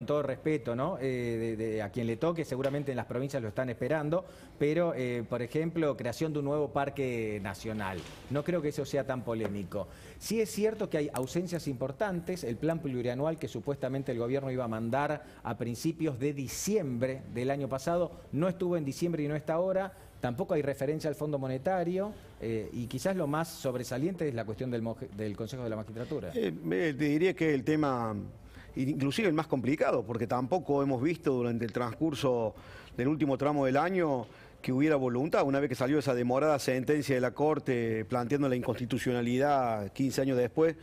todo respeto, ¿no? A quien le toque, seguramente en las provincias lo están esperando, pero, por ejemplo, creación de un nuevo parque nacional. No creo que eso sea tan polémico. Sí es cierto que hay ausencias importantes, el plan plurianual que supuestamente el gobierno iba a mandar a principios de diciembre del año pasado, no estuvo en diciembre y no está ahora. Tampoco hay referencia al Fondo Monetario y quizás lo más sobresaliente es la cuestión del Consejo de la Magistratura. Te diría que el tema, inclusive el más complicado, porque tampoco hemos visto durante el transcurso del último tramo del año que hubiera voluntad, una vez que salió esa demorada sentencia de la Corte planteando la inconstitucionalidad 15 años después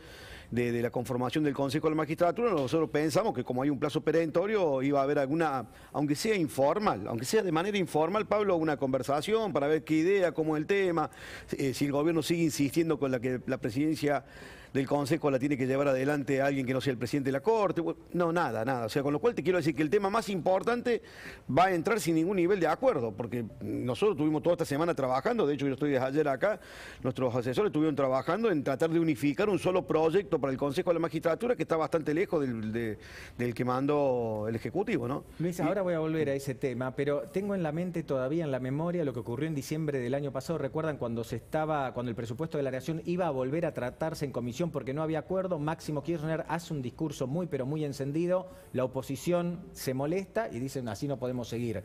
de la conformación del Consejo de la Magistratura. Nosotros pensamos que como hay un plazo perentorio iba a haber alguna, aunque sea informal, aunque sea de manera informal, Pablo, una conversación para ver qué idea, cómo es el tema, si el gobierno sigue insistiendo con que la presidencia del Consejo la tiene que llevar adelante a alguien que no sea el presidente de la Corte. No, nada. O sea, con lo cual te quiero decir que el tema más importante va a entrar sin ningún nivel de acuerdo, porque nosotros tuvimos toda esta semana trabajando, de hecho yo estoy desde ayer acá, nuestros asesores estuvieron trabajando en tratar de unificar un solo proyecto para el Consejo de la Magistratura que está bastante lejos del que mandó el Ejecutivo, ¿no? Luis, ahora voy a volver a ese tema, pero tengo en la mente todavía, en la memoria, lo que ocurrió en diciembre del año pasado. ¿Recuerdan cuando el presupuesto de la Nación iba a volver a tratarse en comisión porque no había acuerdo? Máximo Kirchner hace un discurso pero muy encendido, la oposición se molesta y dicen así no podemos seguir.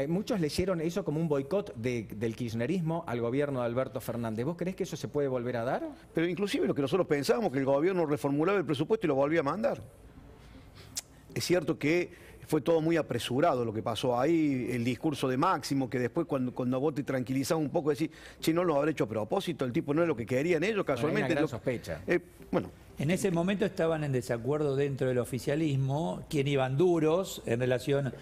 Muchos leyeron eso como un boicot del kirchnerismo al gobierno de Alberto Fernández. ¿Vos creés que eso se puede volver a dar? Pero inclusive lo que nosotros pensábamos, que el gobierno reformulaba el presupuesto y lo volvía a mandar. Es cierto que fue todo muy apresurado lo que pasó ahí, el discurso de Máximo, que después cuando vos te tranquilizás un poco decís, che, no lo habrá hecho a propósito, el tipo no es lo que querían ellos, casualmente. Hay una gran sospecha. Bueno. En ese momento estaban en desacuerdo dentro del oficialismo, quién iban duros en relación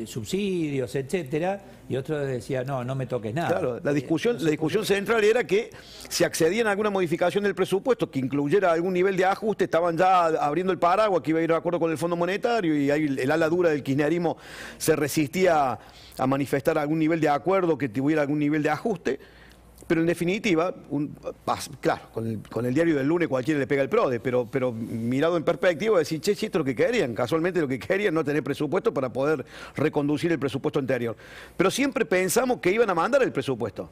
subsidios, etcétera, y otros decían, no me toques nada. Claro, la discusión central era que si accedían a alguna modificación del presupuesto que incluyera algún nivel de ajuste, estaban ya abriendo el paraguas, que iba a ir de acuerdo con el Fondo Monetario, y ahí el ala dura del kirchnerismo se resistía a manifestar algún nivel de acuerdo que tuviera algún nivel de ajuste. Pero en definitiva, claro, con el diario del lunes cualquiera le pega el PRODE, pero mirado en perspectiva, decir, che, si esto es lo que querían, casualmente lo que querían no tener presupuesto para poder reconducir el presupuesto anterior. Pero siempre pensamos que iban a mandar el presupuesto.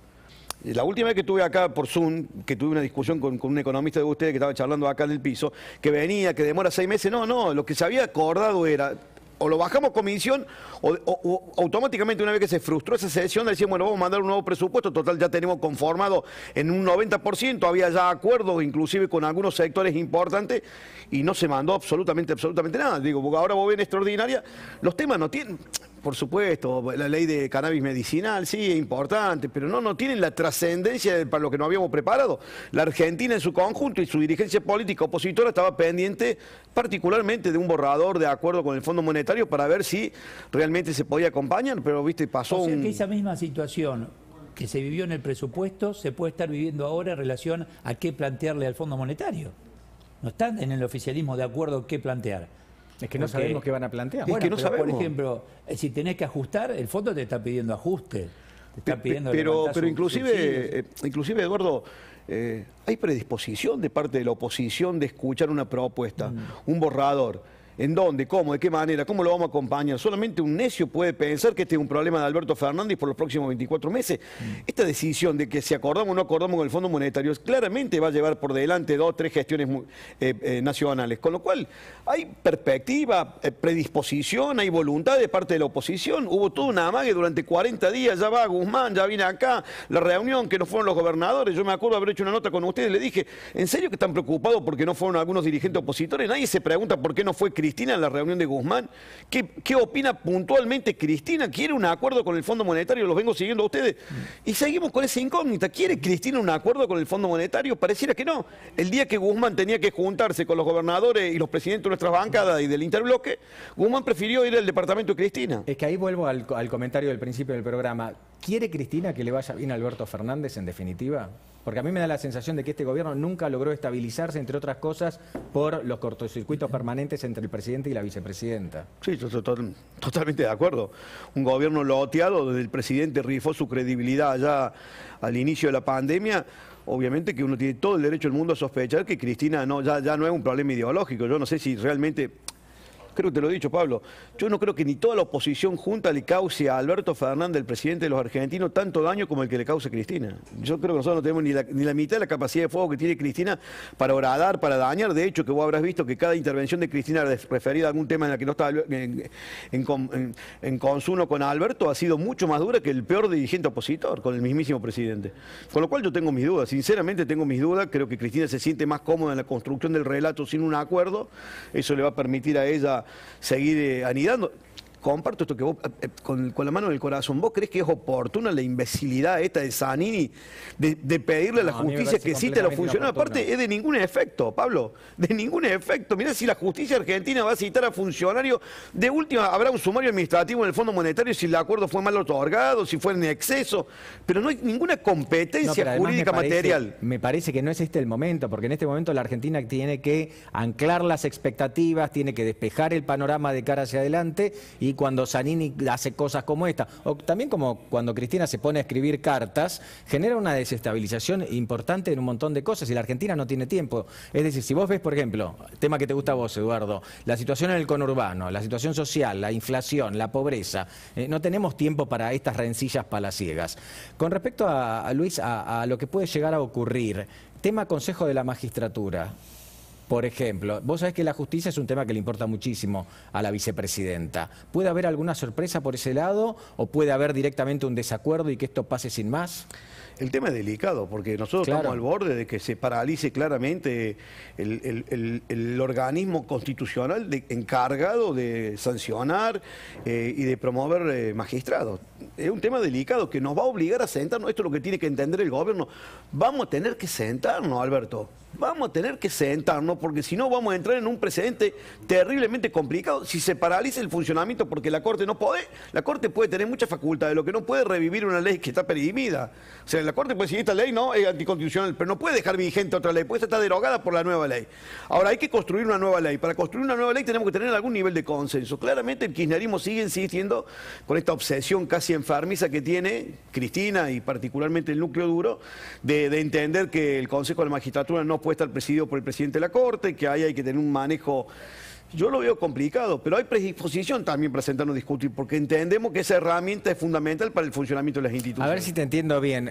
La última vez que estuve acá por Zoom, que tuve una discusión con un economista de ustedes que estaba charlando acá en el piso, que venía, que demora 6 meses, no, lo que se había acordado era, o lo bajamos comisión, o automáticamente una vez que se frustró esa sesión, le decíamos, bueno, vamos a mandar un nuevo presupuesto, total ya tenemos conformado en un 90%, había ya acuerdos inclusive con algunos sectores importantes, y no se mandó absolutamente nada. Digo, porque ahora vos ven extraordinaria, los temas no tienen... Por supuesto, la ley de cannabis medicinal, sí, es importante, pero no tienen la trascendencia para lo que nos habíamos preparado. La Argentina en su conjunto y su dirigencia política opositora estaba pendiente particularmente de un borrador de acuerdo con el Fondo Monetario para ver si realmente se podía acompañar, pero viste, pasó o sea que esa misma situación que se vivió en el presupuesto se puede estar viviendo ahora en relación a qué plantearle al Fondo Monetario. No están en el oficialismo de acuerdo qué plantear. Es que no sabemos qué van a plantear. Bueno, es que no pero, sabemos. Por ejemplo, si tenés que ajustar, el fondo te está pidiendo ajuste. Te está pidiendo pero inclusive, Eduardo, hay predisposición de parte de la oposición de escuchar una propuesta, un borrador. ¿En dónde? ¿Cómo? ¿De qué manera? ¿Cómo lo vamos a acompañar? Solamente un necio puede pensar que este es un problema de Alberto Fernández por los próximos 24 meses. Esta decisión de que si acordamos o no acordamos con el Fondo Monetario claramente va a llevar por delante 2 o 3 gestiones nacionales. Con lo cual hay perspectiva, predisposición, hay voluntad de parte de la oposición. Hubo toda una amague durante 40 días, ya va Guzmán, ya viene acá, la reunión que no fueron los gobernadores. Yo me acuerdo haber hecho una nota con ustedes, le dije, ¿en serio que están preocupados porque no fueron algunos dirigentes opositores? Nadie se pregunta por qué no fue Cristina en la reunión de Guzmán. ¿Qué opina puntualmente Cristina? ¿Quiere un acuerdo con el Fondo Monetario? Los vengo siguiendo a ustedes. Y seguimos con esa incógnita. ¿Quiere Cristina un acuerdo con el Fondo Monetario? Pareciera que no. El día que Guzmán tenía que juntarse con los gobernadores y los presidentes de nuestras bancadas y del interbloque, Guzmán prefirió ir al departamento de Cristina. Es que ahí vuelvo al comentario del principio del programa. ¿Quiere Cristina que le vaya bien a Alberto Fernández en definitiva? Porque a mí me da la sensación de que este gobierno nunca logró estabilizarse, entre otras cosas, por los cortocircuitos permanentes entre el presidente y la vicepresidenta. Sí, yo estoy totalmente de acuerdo. Un gobierno loteado, donde el presidente rifó su credibilidad ya al inicio de la pandemia. Obviamente que uno tiene todo el derecho del mundo a sospechar que Cristina ya no es un problema ideológico. Yo no sé si realmente... creo que te lo he dicho, Pablo, yo no creo que ni toda la oposición junta le cause a Alberto Fernández, el presidente de los argentinos, tanto daño como el que le cause Cristina. Yo creo que nosotros no tenemos ni la mitad de la capacidad de fuego que tiene Cristina para horadar, para dañar. De hecho, que vos habrás visto que cada intervención de Cristina referida a algún tema en la que no estaba en consuno con Alberto ha sido mucho más dura que el peor dirigente opositor, con el mismísimo presidente. Con lo cual yo tengo mis dudas, sinceramente tengo mis dudas. Creo que Cristina se siente más cómoda en la construcción del relato sin un acuerdo. Eso le va a permitir a ella seguir anidando. Comparto esto que vos, con la mano en el corazón, ¿vos crees que es oportuna la imbecilidad esta de Zanini de pedirle a la justicia que cite a los funcionarios? Aparte, es de ningún efecto, Pablo, de ningún efecto. Mirá, si la justicia argentina va a citar a funcionarios, de última habrá un sumario administrativo en el Fondo Monetario si el acuerdo fue mal otorgado, si fue en exceso, pero no hay ninguna competencia jurídica material. Me parece que no es este el momento, porque en este momento la Argentina tiene que anclar las expectativas, tiene que despejar el panorama de cara hacia adelante, y cuando Zanini hace cosas como esta, o también como cuando Cristina se pone a escribir cartas, genera una desestabilización importante en un montón de cosas y la Argentina no tiene tiempo. Es decir, si vos ves, por ejemplo, tema que te gusta a vos, Eduardo, la situación en el conurbano, la situación social, la inflación, la pobreza, no tenemos tiempo para estas rencillas palaciegas. Con respecto a Luis, a lo que puede llegar a ocurrir, tema Consejo de la Magistratura. Por ejemplo, vos sabés que la justicia es un tema que le importa muchísimo a la vicepresidenta. ¿Puede haber alguna sorpresa por ese lado o puede haber directamente un desacuerdo y que esto pase sin más? El tema es delicado, porque nosotros estamos al borde de que se paralice claramente el organismo constitucional encargado de sancionar y de promover magistrados. Es un tema delicado que nos va a obligar a sentarnos. Esto es lo que tiene que entender el gobierno. Vamos a tener que sentarnos, Alberto. Vamos a tener que sentarnos, porque si no vamos a entrar en un precedente terriblemente complicado. Si se paraliza el funcionamiento porque la Corte no puede, la Corte puede tener mucha facultad, de lo que no puede revivir una ley que está perimida. O sea, la Corte puede decir, esta ley no es anticonstitucional, pero no puede dejar vigente otra ley, porque esta está derogada por la nueva ley. Ahora, hay que construir una nueva ley. Para construir una nueva ley tenemos que tener algún nivel de consenso. Claramente el kirchnerismo sigue insistiendo con esta obsesión casi enfermiza que tiene Cristina y particularmente el núcleo duro de entender que el Consejo de la Magistratura no puede estar presidido por el presidente de la Corte, que ahí hay que tener un manejo. Yo lo veo complicado, pero hay predisposición también para sentarnos a discutir, porque entendemos que esa herramienta es fundamental para el funcionamiento de las instituciones. A ver si te entiendo bien.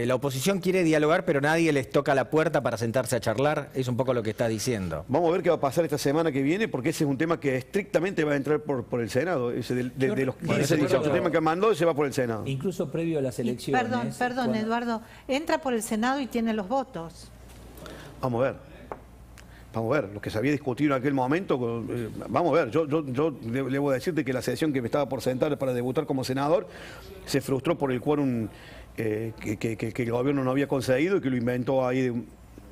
La oposición quiere dialogar, pero nadie les toca la puerta para sentarse a charlar. Es un poco lo que está diciendo. Vamos a ver qué va a pasar esta semana que viene, porque ese es un tema que estrictamente va a entrar por el Senado. Ese de los 15, 18 temas que mandó, se va por el Senado. Incluso previo a las elecciones. Perdón, Eduardo. Entra por el Senado y tiene los votos. Vamos a ver. Vamos a ver, lo que se había discutido en aquel momento, vamos a ver, yo debo decirte que la sesión que me estaba por sentar para debutar como senador se frustró por el quórum que el gobierno no había conseguido y que lo inventó ahí.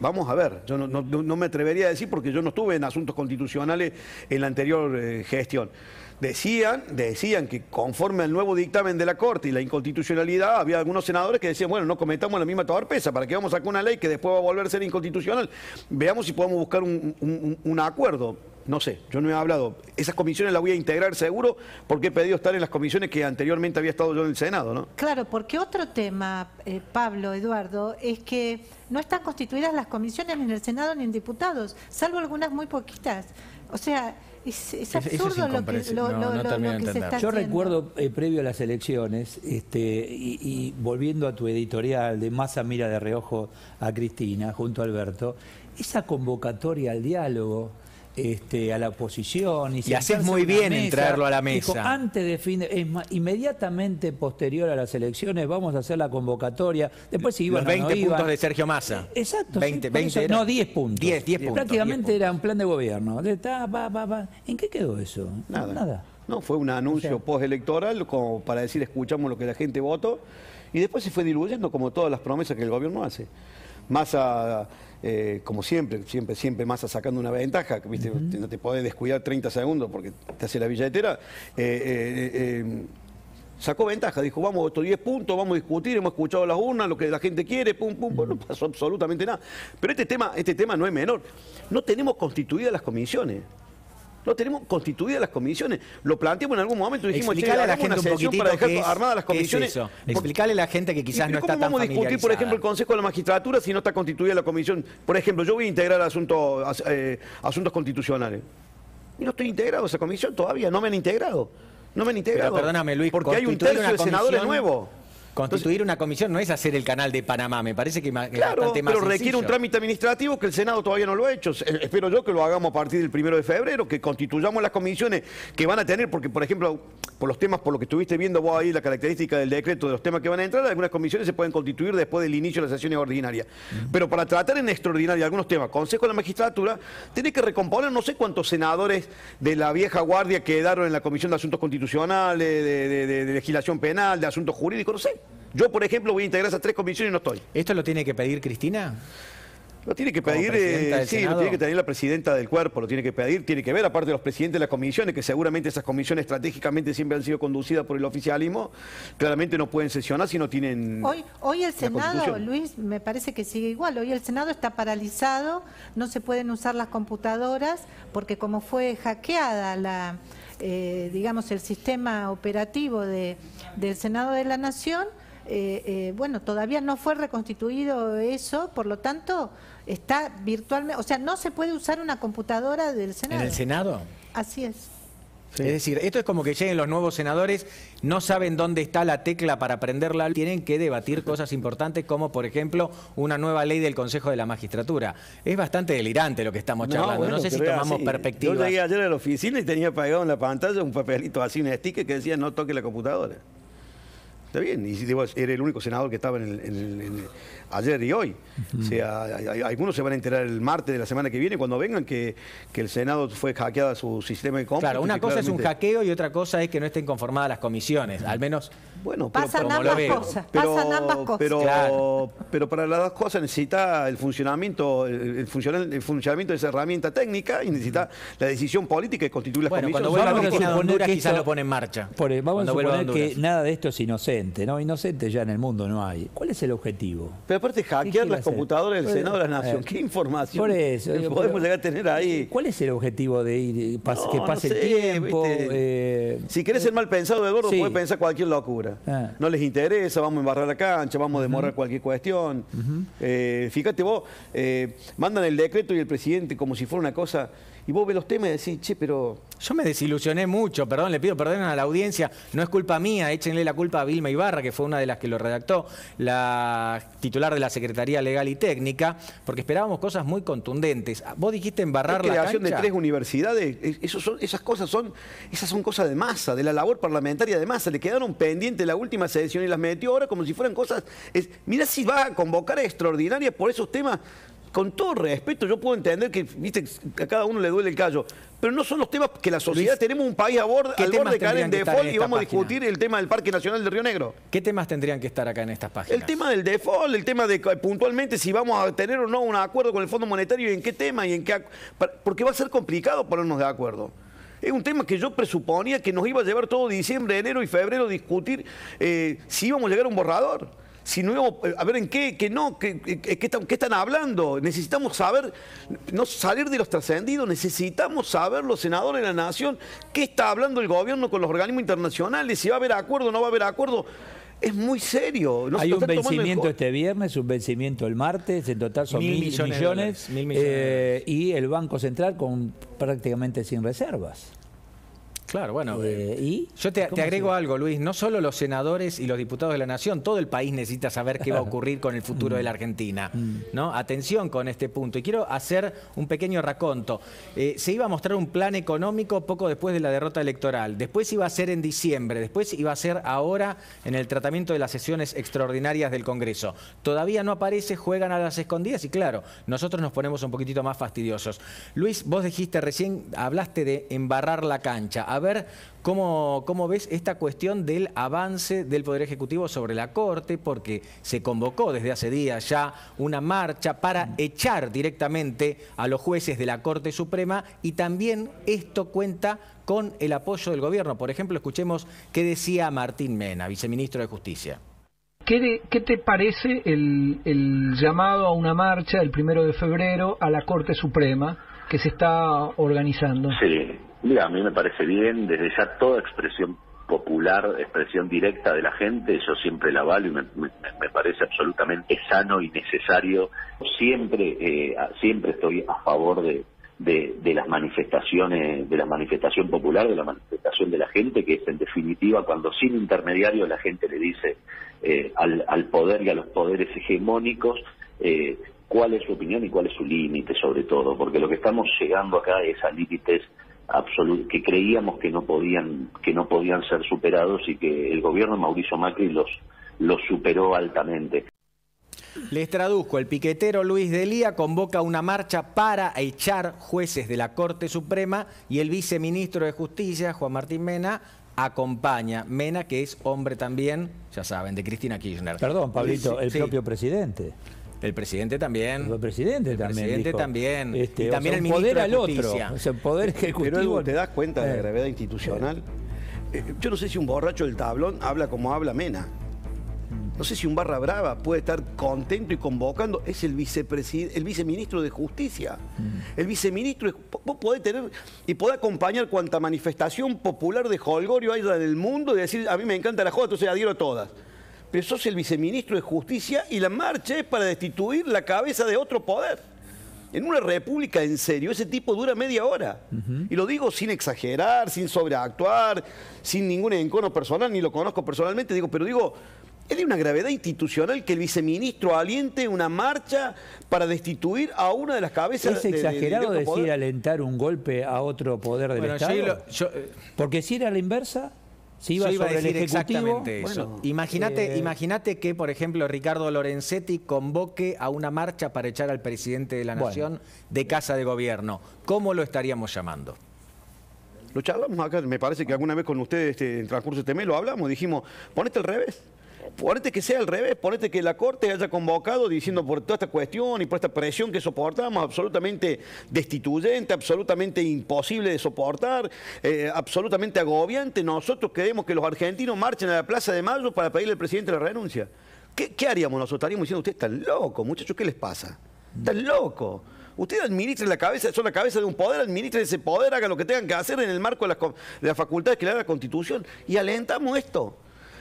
Vamos a ver, yo no me atrevería a decir porque yo no estuve en asuntos constitucionales en la anterior gestión. Decían que conforme al nuevo dictamen de la Corte y la inconstitucionalidad, había algunos senadores que decían, bueno, no cometamos la misma torpeza, ¿para qué vamos a sacar una ley que después va a volver a ser inconstitucional? Veamos si podemos buscar un acuerdo. No sé, yo no he hablado. Esas comisiones las voy a integrar seguro porque he pedido estar en las comisiones que anteriormente había estado yo en el Senado, ¿no? Claro, porque otro tema, Pablo, Eduardo, es que no están constituidas las comisiones ni en el Senado ni en diputados, salvo algunas muy poquitas. O sea, es absurdo lo que se está haciendo. Yo recuerdo, previo a las elecciones, y volviendo a tu editorial de Massa mira de reojo a Cristina, junto a Alberto, esa convocatoria al diálogo, a la oposición y haces muy bien en traerlo a la mesa. Dijo, antes de fin inmediatamente posterior a las elecciones vamos a hacer la convocatoria. Después si iban los 20 o no iban. puntos de Sergio Massa. Exacto. 20 no, 10 puntos. 10 puntos. Prácticamente era un plan de gobierno. ¿En qué quedó eso? Nada. No, fue un anuncio postelectoral como para decir escuchamos lo que la gente votó y después se fue diluyendo como todas las promesas que el gobierno hace. Massa, como siempre Massa sacando una ventaja, ¿viste? No te podés descuidar 30 segundos porque te hace la billetera. Sacó ventaja, dijo, vamos, estos 10 puntos, vamos a discutir, hemos escuchado las urnas, lo que la gente quiere, no pasó absolutamente nada. Pero este tema no es menor. No tenemos constituidas las comisiones. No tenemos constituidas las comisiones. Lo planteamos en algún momento y dijimos, explicarle a la gente un poquitito para dejar armadas las comisiones. ¿Qué es eso? Explicarle a la gente que quizás no está tan familiarizada. ¿Cómo vamos a discutir, por ejemplo, el Consejo de la Magistratura si no está constituida la comisión? Por ejemplo, yo voy a integrar asuntos constitucionales. Y no estoy integrado a esa comisión todavía, no me han integrado. No me han integrado. Pero perdóname, Luis, porque hay un tercio de senadores nuevos. Constituir una comisión no es hacer el canal de Panamá, me parece que es bastante más pero requiere sencillo. un trámite administrativo que el Senado todavía no lo ha hecho. Espero yo que lo hagamos a partir del 1 de febrero, que constituyamos las comisiones que van a tener, porque por ejemplo, por los temas, por lo que estuviste viendo vos ahí, la característica del decreto de los temas que van a entrar, algunas comisiones se pueden constituir después del inicio de las sesiones ordinarias. Pero para tratar en extraordinaria algunos temas, Consejo de la Magistratura, tiene que recomponer no sé cuántos senadores de la vieja guardia quedaron en la Comisión de Asuntos Constitucionales, de Legislación Penal, de Asuntos Jurídicos, no sé. Yo, por ejemplo, voy a integrar esas 3 comisiones y no estoy. ¿Esto lo tiene que pedir Cristina? Lo tiene que pedir, sí, lo tiene que tener la presidenta del cuerpo, lo tiene que pedir, tiene que ver, aparte de los presidentes de las comisiones, que seguramente esas comisiones estratégicamente siempre han sido conducidas por el oficialismo, claramente no pueden sesionar si no tienen. Hoy el Senado, Luis, me parece que sigue igual. Hoy el Senado está paralizado, no se pueden usar las computadoras, porque como fue hackeada digamos, el sistema operativo del Senado de la Nación, bueno, todavía no fue reconstituido eso, por lo tanto está virtualmente, o sea, no se puede usar una computadora del Senado. ¿En el Senado? Así es. Sí. Es decir, esto es como que lleguen los nuevos senadores, no saben dónde está la tecla para prenderla, tienen que debatir cosas importantes como, por ejemplo, una nueva ley del Consejo de la Magistratura. Es bastante delirante lo que estamos charlando, bueno, no sé si tomamos perspectivas. Yo llegué ayer a la oficina y tenía pegado en la pantalla un papelito así, un sticker que decía no toque la computadora. Está bien, y era el único senador que estaba ayer y hoy. O sea, algunos se van a enterar el martes de la semana que viene cuando vengan que el Senado fue hackeado su sistema de cómputo. Claro, una cosa es un hackeo y otra cosa es que no estén conformadas las comisiones, al menos bueno, pasan ambas cosas. Pero para las dos cosas necesita el funcionamiento de esa herramienta técnica y necesita la decisión política de constituir las comisiones. Cuando vuelva Cristina de Honduras quizás lo pone en marcha. Vamos a suponer que nada de esto es inocente, ¿no? Inocente ya en el mundo no hay. ¿Cuál es el objetivo? Pero aparte hackear las computadoras del Senado de la Nación, ¿qué información por eso, podemos llegar a tener ahí? ¿Cuál es el objetivo de ir, que pase el tiempo? Si querés ser mal pensado, Eduardo, podés pensar cualquier locura. No les interesa, vamos a embarrar la cancha, vamos a demorar cualquier cuestión. Fíjate vos, mandan el decreto y el presidente como si fuera una cosa, y vos ves los temas y decís, che, pero... Yo me desilusioné mucho, perdón, le pido perdón a la audiencia, no es culpa mía, échenle la culpa a Vilma Ibarra, que fue una de las que lo redactó, la titular de la Secretaría Legal y Técnica, porque esperábamos cosas muy contundentes. Vos dijiste embarrar la cancha. La creación de 3 universidades, esas son cosas de masa, de la labor parlamentaria de masa, le quedaron pendientes la última sesión y las metió ahora como si fueran cosas... Mirá si va a convocar a extraordinarias por esos temas. Con todo respeto, yo puedo entender que, viste, a cada uno le duele el callo, pero no son los temas que la sociedad... Luis, tenemos un país al borde de caer en default y vamos a discutir el tema del Parque Nacional del Río Negro. ¿Qué temas tendrían que estar acá en estas páginas? El tema del default, el tema de puntualmente si vamos a tener o no un acuerdo con el Fondo Monetario y en qué tema y en qué... Porque va a ser complicado ponernos de acuerdo. Es un tema que yo presuponía que nos iba a llevar todo diciembre, enero y febrero a discutir si íbamos a llegar a un borrador. Si no íbamos a ver en qué están hablando. Necesitamos saber, no salir de los trascendidos, necesitamos saber los senadores de la Nación qué está hablando el gobierno con los organismos internacionales, si va a haber acuerdo o no va a haber acuerdo. Es muy serio. Hay un vencimiento este viernes, un vencimiento el martes, en total son 1.000 millones, y el Banco Central con prácticamente sin reservas. Claro, bueno, yo te agrego algo, Luis, no solo los senadores y los diputados de la Nación, todo el país necesita saber qué va a ocurrir con el futuro de la Argentina, ¿no? Atención con este punto, y quiero hacer un pequeño raconto. Se iba a mostrar un plan económico poco después de la derrota electoral, después iba a ser en diciembre, después iba a ser ahora en el tratamiento de las sesiones extraordinarias del Congreso. Todavía no aparece, juegan a las escondidas y claro, nosotros nos ponemos un poquitito más fastidiosos. Luis, vos dijiste recién, hablaste de embarrar la cancha. A ver cómo ves esta cuestión del avance del Poder Ejecutivo sobre la Corte, porque se convocó desde hace días ya una marcha para echar directamente a los jueces de la Corte Suprema y también esto cuenta con el apoyo del gobierno. Por ejemplo, escuchemos qué decía Martín Mena, viceministro de Justicia. ¿Qué te parece el llamado a una marcha el 1 de febrero a la Corte Suprema que se está organizando? Sí. Mira, a mí me parece bien, desde ya toda expresión popular, expresión directa de la gente, yo siempre la avalo y me parece absolutamente sano y necesario. Siempre estoy a favor de de las manifestaciones, de la manifestación popular, de la manifestación de la gente, que es en definitiva cuando sin intermediario la gente le dice al poder y a los poderes hegemónicos cuál es su opinión y cuál es su límite, sobre todo, porque lo que estamos llegando acá es a límites absolutos que creíamos que no podían ser superados, y que el gobierno de Mauricio Macri los superó altamente. Les traduzco, el piquetero Luis Delía convoca una marcha para echar jueces de la Corte Suprema, y el viceministro de Justicia, Juan Martín Mena, acompaña. Mena, que es hombre también, ya saben, de Cristina Kirchner. Perdón, Pablito, el propio presidente. El presidente también. El presidente también. Y también el ministro poder al de Justicia. otro. O sea, poder ejecutivo. Pero ¿te das cuenta de la gravedad institucional? Yo no sé si un borracho del tablón habla como habla Mena. No sé si un barra brava puede estar contento y convocando. Es el viceministro de Justicia. El viceministro, vos podés tener y podés acompañar cuanta manifestación popular de jolgorio haya en el mundo y decir, a mí me encanta la joda, entonces adhiero a todas. Pero sos el viceministro de Justicia y la marcha es para destituir la cabeza de otro poder. En una república, en serio, ese tipo dura media hora. Y lo digo sin exagerar, sin sobreactuar, sin ningún encono personal, ni lo conozco personalmente, pero digo, es de una gravedad institucional que el viceministro aliente una marcha para destituir a una de las cabezas. ¿Es exagerado de decir poder? Alentar un golpe a otro poder del Estado? Porque si era la inversa, si iba sobre el Ejecutivo. Exactamente eso. Imagínate que, por ejemplo, Ricardo Lorenzetti convoque a una marcha para echar al presidente de la Nación de Casa de Gobierno. ¿Cómo lo estaríamos llamando? Lo charlamos acá, me parece que alguna vez con ustedes en el transcurso de este mes lo hablamos, dijimos, ponete al revés. Ponete que sea al revés, ponete que la Corte haya convocado diciendo por toda esta cuestión y por esta presión que soportamos, absolutamente destituyente, absolutamente imposible de soportar, absolutamente agobiante. Nosotros queremos que los argentinos marchen a la Plaza de Mayo para pedirle al presidente la renuncia. ¿Qué haríamos nosotros? Estaríamos diciendo, ustedes están locos, muchachos, ¿qué les pasa? Están locos. Ustedes administren la cabeza, son la cabeza de un poder, administren ese poder, hagan lo que tengan que hacer en el marco de las facultades que le da la Constitución y alentamos esto.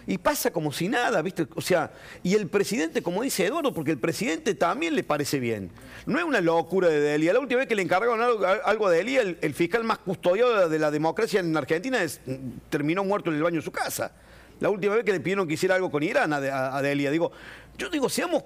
Y pasa como si nada, ¿viste? O sea, y el presidente, como dice Eduardo, porque el presidente también le parece bien. No es una locura de Delía. La última vez que le encargaron algo a Delía, el fiscal más custodiado de la democracia en Argentina terminó muerto en el baño de su casa. La última vez que le pidieron que hiciera algo con Irán a Delía. Yo digo, seamos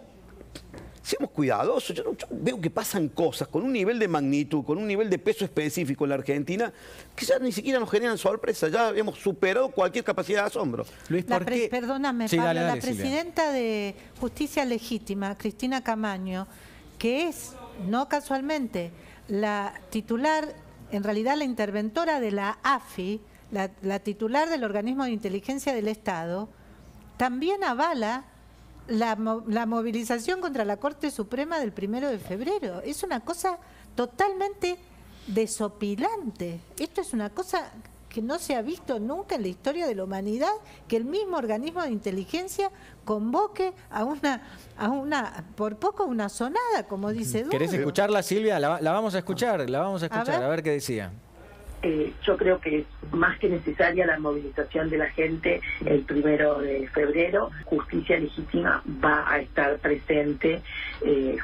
cuidadosos. Yo veo que pasan cosas con un nivel de magnitud, con un nivel de peso específico en la Argentina, que ya ni siquiera nos generan sorpresa. Ya hemos superado cualquier capacidad de asombro. Luis, perdóname, sí, Pablo, dale, la presidenta de Justicia Legítima, Cristina Camaño, que es, no casualmente, la titular, en realidad la interventora de la AFI, la titular del Organismo de Inteligencia del Estado, también avala la movilización contra la Corte Suprema del 1 de febrero. Es una cosa totalmente desopilante. Esto es una cosa que no se ha visto nunca en la historia de la humanidad, que el mismo organismo de inteligencia convoque a una por poco una sonada, como dice Eduardo. ¿Querés escucharla, Silvia? La vamos a escuchar, a ver qué decía. Yo creo que es más que necesaria la movilización de la gente el 1 de febrero. Justicia Legítima va a estar presente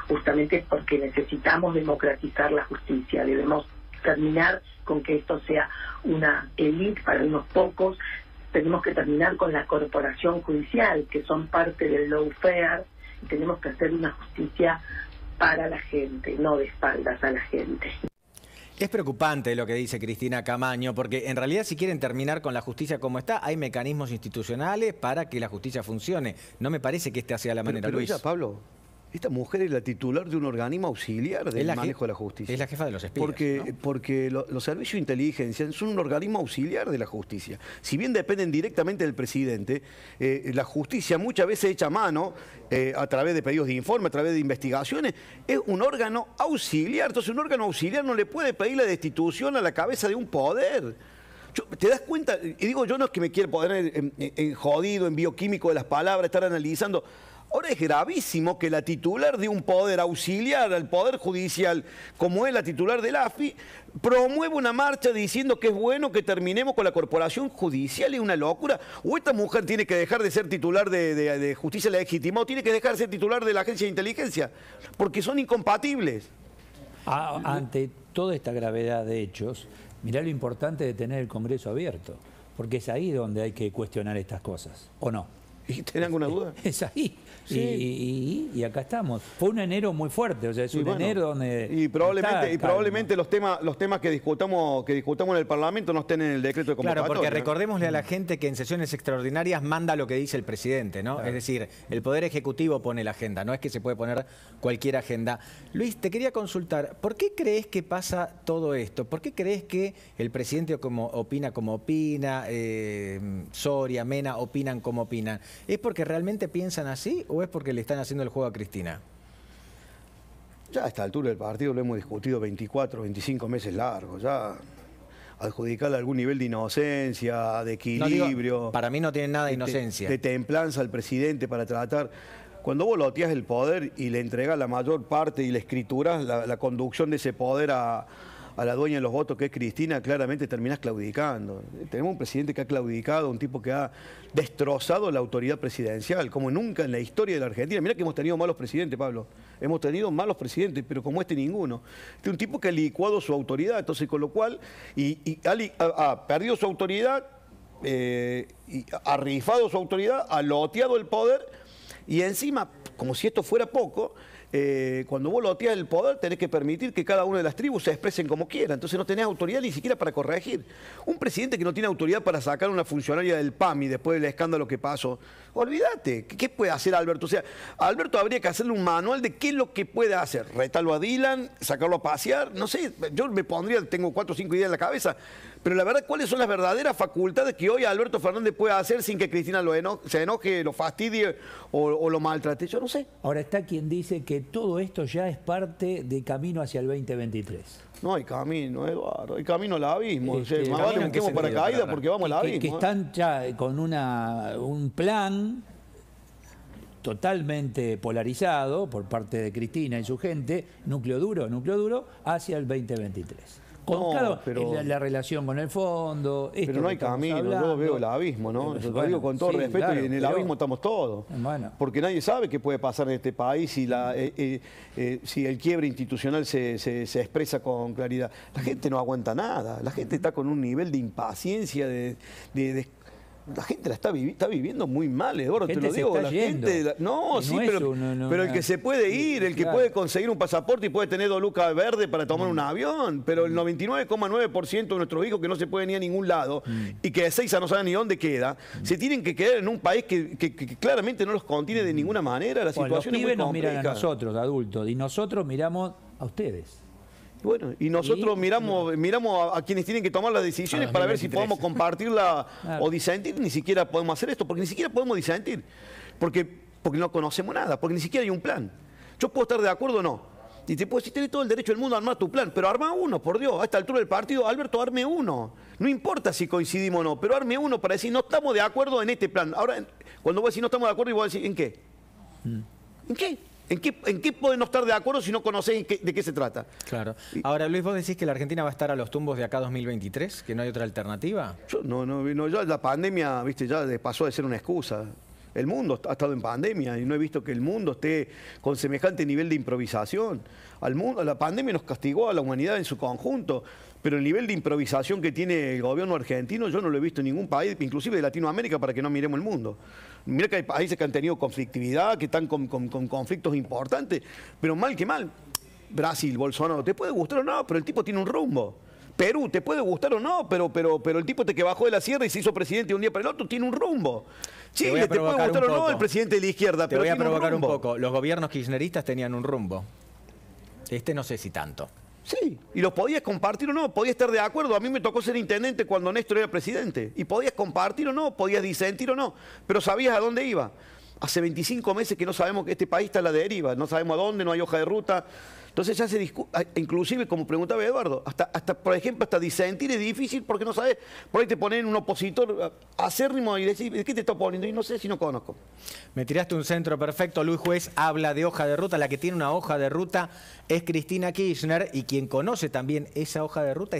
justamente porque necesitamos democratizar la justicia. Debemos terminar con que esto sea una élite para unos pocos. Tenemos que terminar con la corporación judicial, que son parte del lawfare, y tenemos que hacer una justicia para la gente, no de espaldas a la gente. Es preocupante lo que dice Cristina Camaño, porque en realidad si quieren terminar con la justicia como está, hay mecanismos institucionales para que la justicia funcione. No me parece que esta sea la manera, Luis. Ella, Pablo, esta mujer es la titular de un organismo auxiliar del manejo de la justicia. Es la jefa de los espías, porque los servicios de inteligencia son un organismo auxiliar de la justicia. Si bien dependen directamente del presidente, la justicia muchas veces echa mano a través de pedidos de informe, a través de investigaciones, es un órgano auxiliar. Entonces un órgano auxiliar no le puede pedir la destitución a la cabeza de un poder. ¿Te das cuenta? Y digo, yo no es que me quiera poner en jodido, en bioquímico de las palabras, estar analizando. Ahora es gravísimo que la titular de un poder auxiliar al Poder Judicial, como es la titular del AFI, promueva una marcha diciendo que es bueno que terminemos con la corporación judicial. Es una locura. O esta mujer tiene que dejar de ser titular de Justicia Legítima o tiene que dejar de ser titular de la Agencia de Inteligencia, porque son incompatibles. Ante toda esta gravedad de hechos, mirá lo importante de tener el Congreso abierto, porque es ahí donde hay que cuestionar estas cosas, ¿o no? ¿Y tienen alguna duda? Es ahí. Sí. Y acá estamos. Fue un enero muy fuerte, o sea, es un enero donde... Y probablemente los temas que discutamos en el Parlamento no estén en el decreto de convocatoria. Claro, porque recordémosle a la gente que en sesiones extraordinarias manda lo que dice el presidente, ¿no? Claro. Es decir, el Poder Ejecutivo pone la agenda, no es que se puede poner cualquier agenda. Luis, te quería consultar, ¿por qué crees que pasa todo esto? ¿Por qué crees que el presidente opina como opina, Soria, Mena opinan como opinan? ¿Es porque realmente piensan así o es porque le están haciendo el juego a Cristina? Ya a esta altura del partido lo hemos discutido 24, 25 meses largos. Ya adjudicarle algún nivel de inocencia, de equilibrio. No digo, para mí no tiene nada de inocencia. De templanza al presidente para tratar. Cuando vos loteás el poder y le entregás la mayor parte y le escriturás la conducción de ese poder a la dueña de los votos, que es Cristina, claramente terminás claudicando. Tenemos un presidente que ha claudicado, un tipo que ha destrozado la autoridad presidencial, como nunca en la historia de la Argentina. Mirá que hemos tenido malos presidentes, Pablo. Hemos tenido malos presidentes, pero como este ninguno. Este es un tipo que ha licuado su autoridad, entonces con lo cual, ha perdido su autoridad, y ha rifado su autoridad, ha loteado el poder, y encima, como si esto fuera poco, cuando vos loteás el poder tenés que permitir que cada una de las tribus se expresen como quiera, entonces no tenés autoridad ni siquiera para corregir. Un presidente que no tiene autoridad para sacar a una funcionaria del PAMI después del escándalo que pasó, olvídate, ¿qué puede hacer Alberto? O sea, a Alberto habría que hacerle un manual de qué es lo que puede hacer, retarlo a Dylan, sacarlo a pasear, no sé, yo me pondría, tengo 4 o 5 ideas en la cabeza, pero la verdad, ¿cuáles son las verdaderas facultades que hoy Alberto Fernández puede hacer sin que Cristina se enoje, lo fastidie o lo maltrate? Yo no sé. Ahora está quien dice que todo esto ya es parte de camino hacia el 2023. No hay camino, Eduardo, hay camino al abismo. Más vale un tiempo para caída porque vamos al abismo. Que están ya con un plan totalmente polarizado por parte de Cristina y su gente, núcleo duro, hacia el 2023. La relación con el fondo. Pero no hay camino, yo veo el abismo, ¿no? Lo digo con todo respeto, claro, y en el abismo estamos todos. Bueno. Porque nadie sabe qué puede pasar en este país si el quiebre institucional se expresa con claridad. La gente no aguanta nada, la gente está con un nivel de impaciencia, la gente la está viviendo muy mal, Eduardo, te lo digo. La gente, pero el que se puede ir, el que puede conseguir un pasaporte y puede tener 2 lucas verdes para tomar un avión, pero el 99,9% de nuestros hijos que no se pueden ir a ningún lado y que de Ezeiza no saben ni dónde queda, se tienen que quedar en un país que claramente no los contiene de ninguna manera. La situación es muy compleja. Los pibes nos miran a nosotros, adultos, y nosotros miramos a ustedes. Bueno, y nosotros miramos a quienes tienen que tomar las decisiones para ver si podemos compartirla o disentir. Ni siquiera podemos hacer esto, porque ni siquiera podemos disentir. Porque no conocemos nada, porque ni siquiera hay un plan. Yo puedo estar de acuerdo o no. Y te puedo decir, tenés todo el derecho del mundo a armar tu plan, pero arma uno, por Dios. A esta altura del partido, Alberto, arme uno. No importa si coincidimos o no, pero arme uno para decir, no estamos de acuerdo en este plan. Ahora, cuando vos decís no estamos de acuerdo, y vos decís, ¿en qué? ¿En qué? ¿En qué pueden no estar de acuerdo si no conocés de qué se trata? Claro. Ahora, Luis, ¿vos decís que la Argentina va a estar a los tumbos de acá 2023? ¿Que no hay otra alternativa? Ya la pandemia, viste, ya pasó de ser una excusa. El mundo ha estado en pandemia y no he visto que el mundo esté con semejante nivel de improvisación. La pandemia nos castigó a la humanidad en su conjunto, pero el nivel de improvisación que tiene el gobierno argentino yo no lo he visto en ningún país, inclusive de Latinoamérica, para que no miremos el mundo. Mirá que hay países que han tenido conflictividad, que están con conflictos importantes, pero mal que mal. Brasil, Bolsonaro, te puede gustar o no, pero el tipo tiene un rumbo. Perú, te puede gustar o no, pero el tipo que bajó de la sierra y se hizo presidente de un día para el otro tiene un rumbo. Chile, te puede gustar o no el presidente de la izquierda, pero tiene un rumbo. Te voy a provocar un poco. Los gobiernos kirchneristas tenían un rumbo. Este no sé si tanto. Sí, y los podías compartir o no, podías estar de acuerdo. A mí me tocó ser intendente cuando Néstor era presidente. Y podías compartir o no, podías disentir o no, pero sabías a dónde iba. Hace 25 meses que no sabemos que este país está a la deriva, no sabemos a dónde, no hay hoja de ruta. Entonces ya se discute, inclusive como preguntaba Eduardo, hasta por ejemplo, hasta disentir es difícil porque no sabes, por ahí te ponen un opositor acérrimo y decís, ¿de qué te está poniendo? Y no sé si no conozco. Me tiraste un centro perfecto. Luis Juez habla de hoja de ruta. La que tiene una hoja de ruta es Cristina Kirchner y quien conoce también esa hoja de ruta es